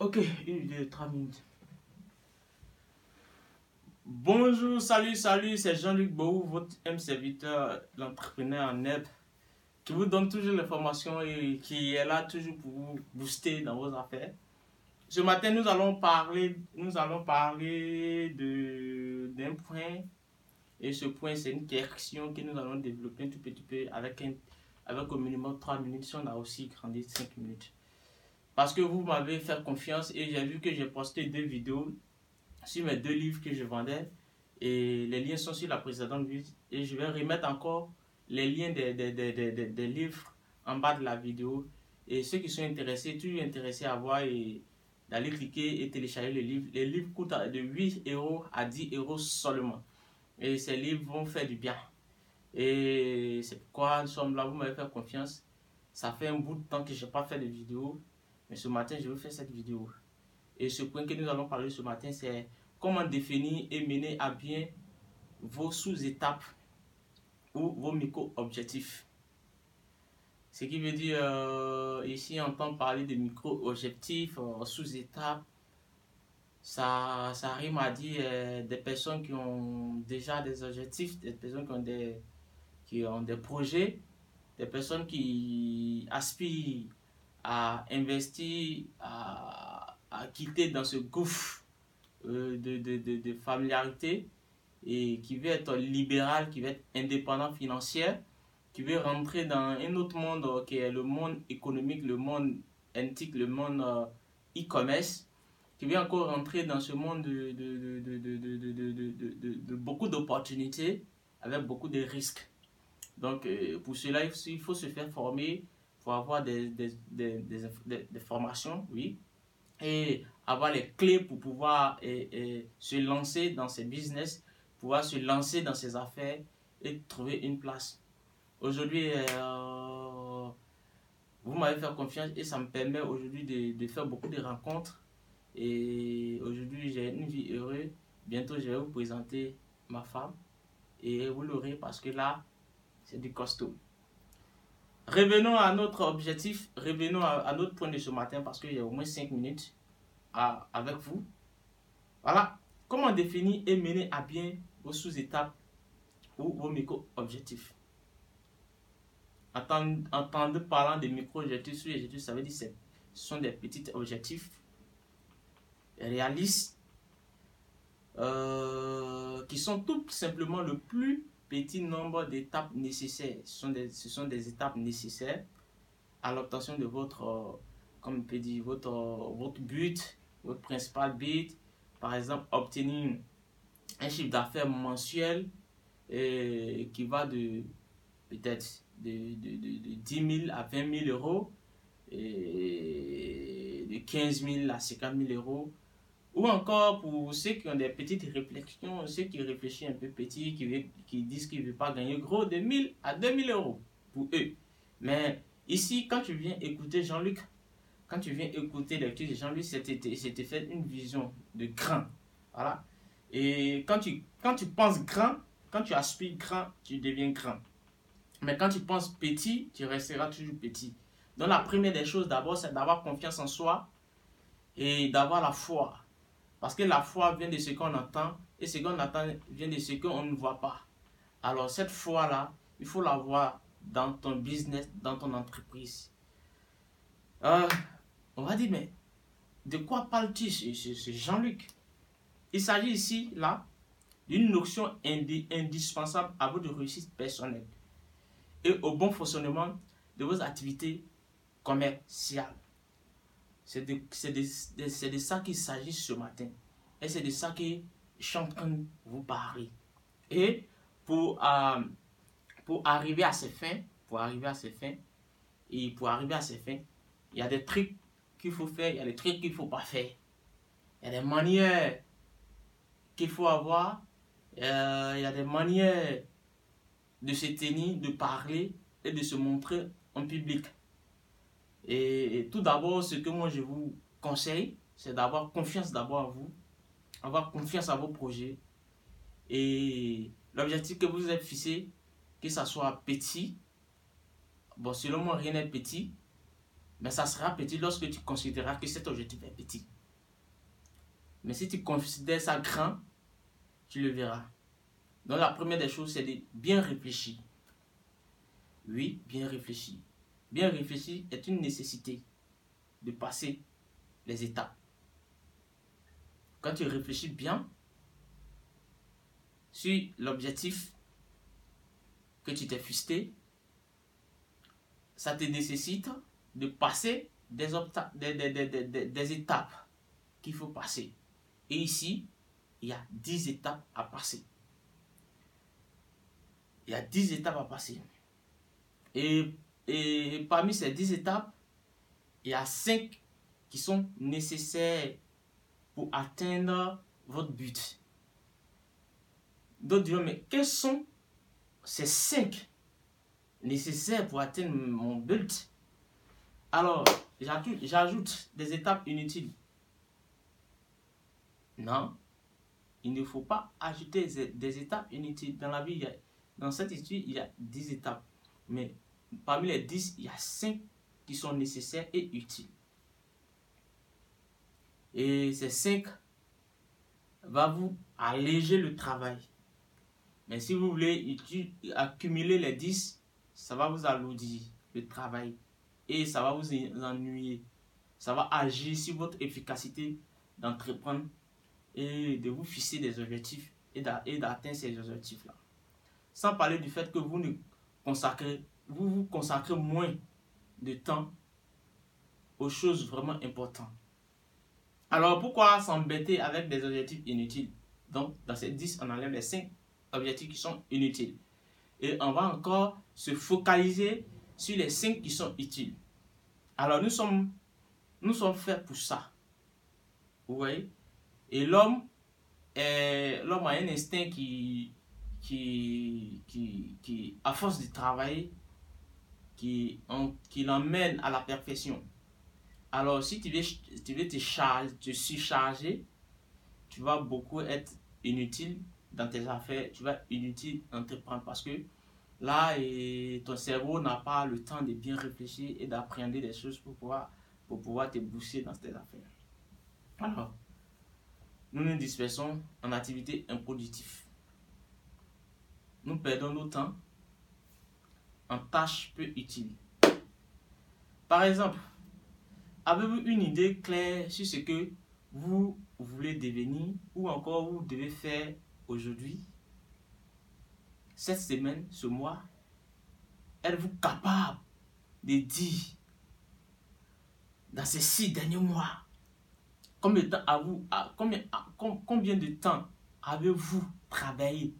Ok, une vidéo de 3 minutes. Bonjour, salut, c'est Jean-Luc Bohou, votre serviteur, l'entrepreneur en herbe, qui vous donne toujours l'information et qui est là toujours pour vous booster dans vos affaires. Ce matin, nous allons parler d'un point, et ce point, c'est une question que nous allons développer un tout petit peu avec au minimum 3 minutes, si on a aussi grandi 5 minutes. Parce que vous m'avez fait confiance et j'ai vu que j'ai posté 2 vidéos sur mes 2 livres que je vendais et les liens sont sur la précédente vidéo et je vais remettre encore les liens des livres en bas de la vidéo et ceux qui sont intéressés, toujours intéressés à voir et d'aller cliquer et télécharger le livre. Les livres coûtent de 8 € à 10 € seulement et ces livres vont faire du bien et c'est pourquoi nous sommes là, vous m'avez fait confiance. Ça fait un bout de temps que je n'ai pas fait de vidéo, mais ce matin je vais faire cette vidéo. Et ce point que nous allons parler ce matin, c'est comment définir et mener à bien vos sous-étapes ou vos micro-objectifs. Ce qui veut dire, ici, on entend parler de micro-objectifs, sous-étapes. Ça rime à dire des personnes qui ont déjà des objectifs, des personnes qui ont des projets, des personnes qui aspirent à investir, à quitter dans ce gouffre de familiarité et qui veut être libéral, qui veut être indépendant financier, qui veut rentrer dans un autre monde qui est le monde économique, le monde antique, le monde e-commerce, qui veut encore rentrer dans ce monde de beaucoup d'opportunités avec beaucoup de risques. Donc pour cela, il faut se faire former, il faut avoir des formations, oui, et avoir les clés pour pouvoir se lancer dans ces business, pouvoir se lancer dans ces affaires et trouver une place. Aujourd'hui, vous m'avez fait confiance et ça me permet aujourd'hui de faire beaucoup de rencontres. Et aujourd'hui, j'ai une vie heureuse. Bientôt, je vais vous présenter ma femme et vous l'aurez parce que là, c'est du costaud. Revenons à notre objectif, revenons à notre point de ce matin parce qu'il y a au moins 5 minutes avec vous. Voilà, comment définir et mener à bien vos sous-étapes ou vos micro-objectifs. Entendre parlant de micro-objectifs, sous-objectifs, ça veut dire que ce sont des petits objectifs réalistes qui sont tout simplement le plus petit nombre d'étapes nécessaires. Ce sont des étapes nécessaires à l'obtention de votre, comme on peut dire, votre but, votre principal but. Par exemple, obtenir un chiffre d'affaires mensuel qui va de peut-être de 10 000 à 20 000 euros, et de 15 000 à 50 000 euros. Ou encore pour ceux qui ont des petites réflexions, ceux qui réfléchissent un peu petit, qui disent qu'ils ne veulent pas gagner gros, de 1 000 à 2 000 euros pour eux. Mais ici, quand tu viens écouter Jean-Luc, quand tu viens écouter l'étude de Jean-Luc, c'était fait une vision de grand. Voilà. Et quand tu penses grand, quand tu aspires grand, tu deviens grand. Mais quand tu penses petit, tu resteras toujours petit. Donc la première des choses d'abord, c'est d'avoir confiance en soi et d'avoir la foi. Parce que la foi vient de ce qu'on entend et ce qu'on entend vient de ce qu'on ne voit pas. Alors cette foi-là, il faut l'avoir dans ton business, dans ton entreprise. On va dire, mais de quoi parle-t-il ce Jean-Luc? Il s'agit ici, là, d'une notion indispensable à votre réussite personnelle et au bon fonctionnement de vos activités commerciales. C'est de ça qu'il s'agit ce matin. Et c'est de ça que je suis en train de vous parler. Et pour arriver à ces fins, il y a des trucs qu'il faut faire, il y a des trucs qu'il ne faut pas faire. Il y a des manières qu'il faut avoir, il y a des manières de se tenir, de parler et de se montrer en public. Et tout d'abord, ce que moi je vous conseille, c'est d'avoir confiance d'abord en vous, avoir confiance à vos projets et l'objectif que vous avez fixé, que ça soit petit. Bon, selon moi, rien n'est petit. Mais ça sera petit lorsque tu considéreras que cet objectif est petit. Mais si tu considères ça grand, tu le verras. Donc la première des choses, c'est de bien réfléchir. Oui, bien réfléchir. Bien réfléchir est une nécessité de passer les étapes. Quand tu réfléchis bien sur l'objectif que tu t'es fixé, ça te nécessite de passer des étapes qu'il faut passer. Et ici, il y a 10 étapes à passer. Il y a 10 étapes à passer. Et parmi ces 10 étapes, il y a 5 qui sont nécessaires pour atteindre votre but. D'autres diront, mais quels sont ces 5 nécessaires pour atteindre mon but? Alors, j'ajoute des étapes inutiles. Non, il ne faut pas ajouter des étapes inutiles. Dans la vie, dans cette étude, il y a 10 étapes. Mais parmi les 10, il y a 5 qui sont nécessaires et utiles. Et ces 5 vont vous alléger le travail. Mais si vous voulez accumuler les 10, ça va vous alourdir le travail. Et ça va vous ennuyer. Ça va agir sur votre efficacité d'entreprendre et de vous fixer des objectifs et d'atteindre ces objectifs-là. Sans parler du fait que vous vous consacrez moins de temps aux choses vraiment importantes. Alors pourquoi s'embêter avec des objectifs inutiles? Donc dans ces 10, on enlève les 5 objectifs qui sont inutiles. Et on va encore se focaliser sur les 5 qui sont utiles. Alors nous sommes faits pour ça. Vous voyez? Et l'homme a un instinct qui à force de travailler, qui l'emmène à la perfection. Alors si tu veux te surcharger, tu vas beaucoup être inutile dans tes affaires, tu vas inutile entreprendre parce que là, ton cerveau n'a pas le temps de bien réfléchir et d'appréhender des choses pour pouvoir te booster dans tes affaires. Alors, nous nous dispersons en activités improductives. Nous perdons notre temps en tâches peu utiles. Par exemple, avez-vous une idée claire sur ce que vous voulez devenir ou encore vous devez faire aujourd'hui, cette semaine, ce mois? Êtes-vous capable de dire dans ces 6 derniers mois combien de temps avez-vous travaillé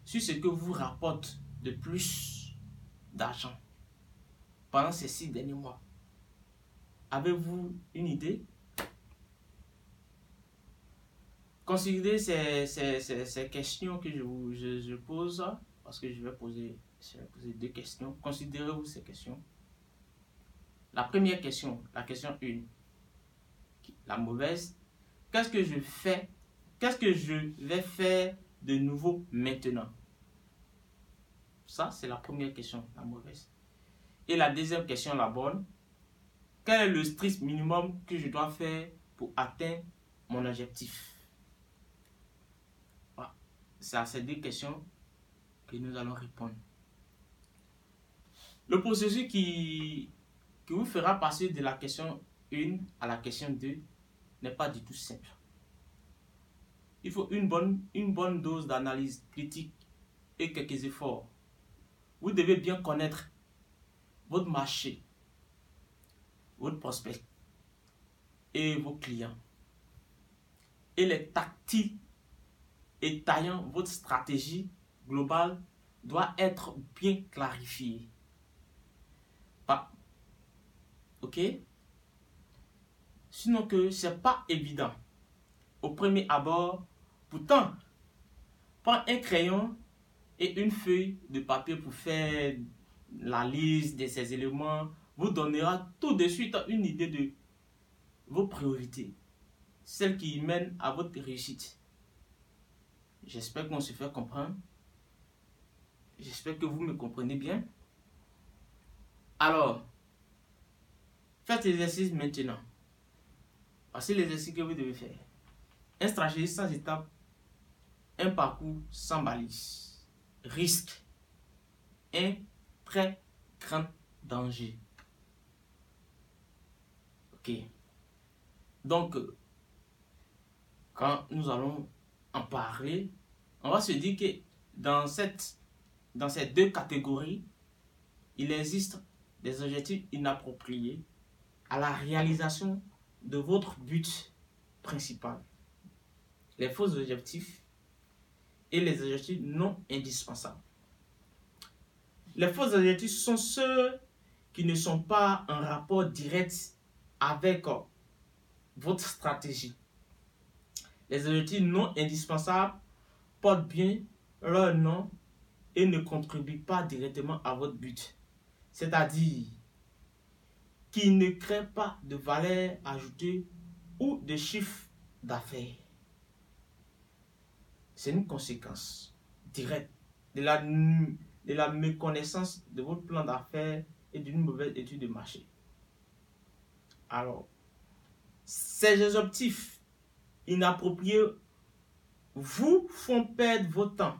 sur ce que vous rapporte de plus d'argent pendant ces 6 derniers mois? Avez-vous une idée? Considérez ces questions que je pose, parce que je vais poser 2 questions. Considérez-vous ces questions. La première question, la question 1, la mauvaise. Qu'est-ce que je vais faire de nouveau maintenant? Ça, c'est la première question, la mauvaise. Et la deuxième question, la bonne. Quel est le strict minimum que je dois faire pour atteindre mon objectif? Voilà. C'est à ces 2 questions que nous allons répondre. Le processus qui vous fera passer de la question 1 à la question 2 n'est pas du tout simple. Il faut une bonne dose d'analyse critique et quelques efforts. Vous devez bien connaître votre marché, votre prospect et vos clients. Et les tactiles étayant votre stratégie globale doit être bien clarifiée. Ok? Sinon que ce n'est pas évident au premier abord. Pourtant, prends un crayon et une feuille de papier pour faire la liste de ces éléments vous donnera tout de suite une idée de vos priorités, celles qui mènent à votre réussite. J'espère qu'on se fait comprendre. J'espère que vous me comprenez bien. Alors, Faites l'exercice maintenant. Voici l'exercice que vous devez faire. Un stratégie sans étape, un parcours sans balise. Risque. Un très grand danger. Ok. Donc, quand nous allons en parler, on va se dire que dans ces deux catégories, il existe des objectifs inappropriés à la réalisation de votre but principal. Les faux objectifs et les objectifs non indispensables. Les faux objectifs sont ceux qui ne sont pas en rapport direct avec votre stratégie. Les objectifs non indispensables portent bien leur nom et ne contribuent pas directement à votre but. C'est-à-dire qui ne créent pas de valeur ajoutée ou de chiffre d'affaires. C'est une conséquence directe de la méconnaissance de votre plan d'affaires et d'une mauvaise étude de marché. Alors, ces objectifs inappropriés vous font perdre votre temps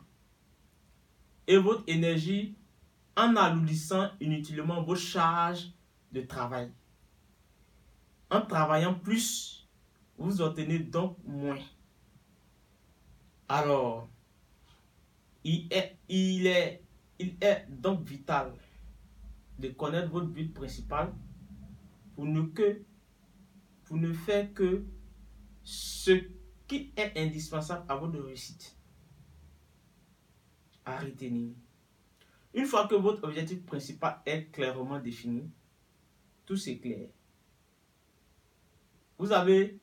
et votre énergie en alourdissant inutilement vos charges de travail. En travaillant plus, vous obtenez donc moins. Alors, il est donc vital de connaître votre but principal pour ne faire que ce qui est indispensable à votre réussite. À retenir. Une fois que votre objectif principal est clairement défini, tout c'est clair. Vous savez,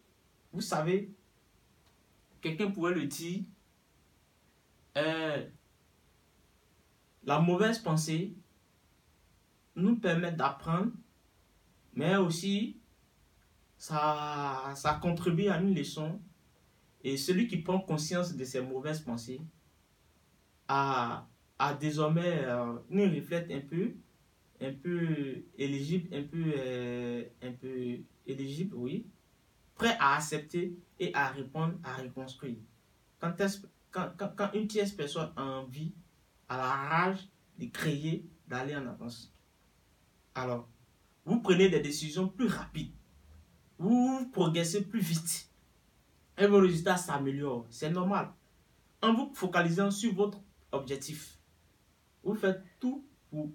quelqu'un pourrait le dire, la mauvaise pensée nous permet d'apprendre, mais aussi ça contribue à une leçon. Et celui qui prend conscience de ses mauvaises pensées a désormais une réflexe un peu éligible, un peu éligible, oui, prêt à accepter et à répondre, à reconstruire. Quand une tierce personne a envie, a la rage de créer, d'aller en avance. Alors, vous prenez des décisions plus rapides, vous progressez plus vite et vos résultats s'améliorent. C'est normal. En vous focalisant sur votre objectif, vous faites tout pour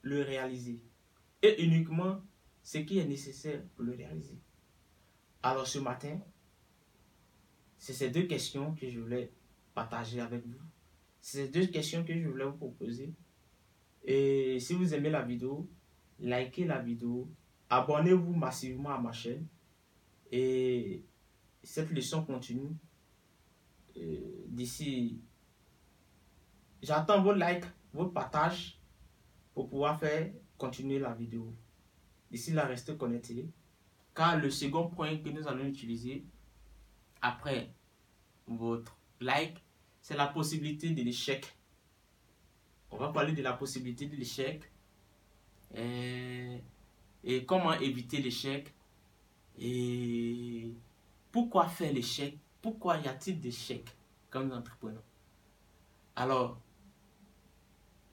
le réaliser et uniquement ce qui est nécessaire pour le réaliser. Alors ce matin, c'est ces deux questions que je voulais partager avec vous. C'est ces deux questions que je voulais vous proposer. Et si vous aimez la vidéo, likez la vidéo, abonnez-vous massivement à ma chaîne. Et cette leçon continue. D'ici, j'attends vos likes, vos partages pour pouvoir faire continuer la vidéo. D'ici là, restez connectés. Car le second point que nous allons utiliser après votre like, c'est la possibilité de l'échec. On va parler de la possibilité de l'échec et comment éviter l'échec et pourquoi faire l'échec, pourquoi y a-t-il d'échecs comme entrepreneur. Alors,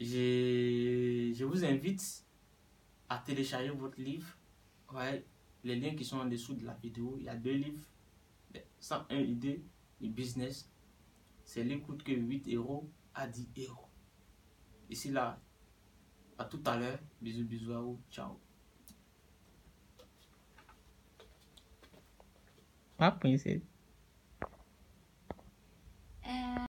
je vous invite à télécharger votre livre. Ouais, les liens qui sont en dessous de la vidéo, il y a 2 livres, 101 idées de business. C'est les coûte que 8 € à 10 €. Ici là, à tout à l'heure. Bisous, bisous à vous. Ciao. Ah, princesse.